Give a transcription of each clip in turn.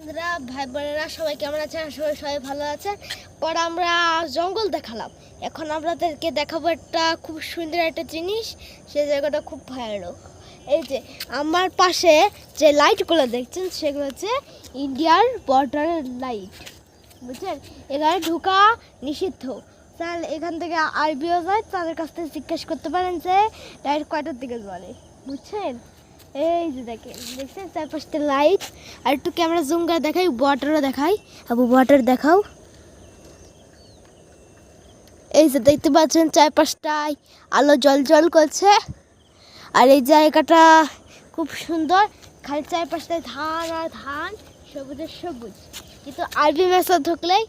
বন্ধুরা ভাই বোনেরা সবাই কেমন আছেন? সবাই ভালো আছেন। পরে আমরা জঙ্গল দেখালাম, এখন আপনাদেরকে দেখাবো একটা খুব সুন্দর একটা জিনিস। সেই জায়গাটা খুব ভয়ানক। এই যে আমার পাশে যে লাইটগুলো দেখছেন সেগুলো হচ্ছে ইন্ডিয়ার বর্ডারের লাইট, বুঝছেন? এখানে ঢোকা নিষিদ্ধ। তাহলে এখান থেকে আরবিও যায়, তাদের কাছ থেকে জিজ্ঞেস করতে পারেন যে লাইট কয়টার দিকে জ্বলে, বুঝছেন? এই যে দেখছেন চারপাশটা লাইট। আর একটু ক্যামেরা জুম করে দেখাই, ওয়াটারও দেখাই। আবু ওয়াটার দেখাও। এই যে দেখতে পাচ্ছেন চারপাশটায় আলো জল জল করছে। আর এই জায়গাটা খুব সুন্দর, খালি চারপাশটায় ধান আর ধান, সবুজের সবুজ। কিন্তু আরবি মেসা ঢুকলেই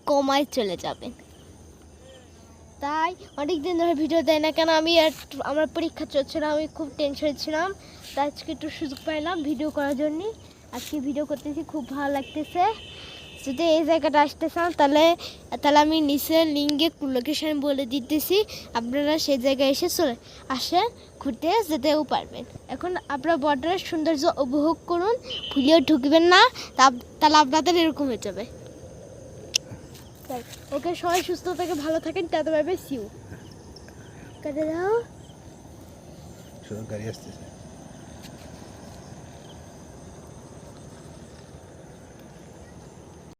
কমায় চলে যাবে। তাই অনেক দিন ধরে ভিডিও দেয় না কেন, আমার পরীক্ষা চলছিল, আমি খুব টেনশন ছিলাম। তাই আজকে একটু সুযোগ পাইলাম ভিডিও করার জন্য। আজকে ভিডিও করতেছি, খুব ভালো লাগতেছে। যদি এই জায়গাটা আসতে চান তাহলে আমি নিচের লিঙ্কে লোকেশন বলে দিতেছি, আপনারা সেই জায়গায় এসে আসে ঘুরতে যেতেও পারবেন। এখন আপনারা বর্ডারের সৌন্দর্য উপভোগ করুন, ভুলেও ঢুকবেন না, তাহলে আপনাদের এরকম হয়ে যাবে। ওকে, সবাই সুস্থ থাকে, ভালো থাকেন, টাটা বাই বাই, সিউ। কেটে দাও। গাড়ি আসতেছে।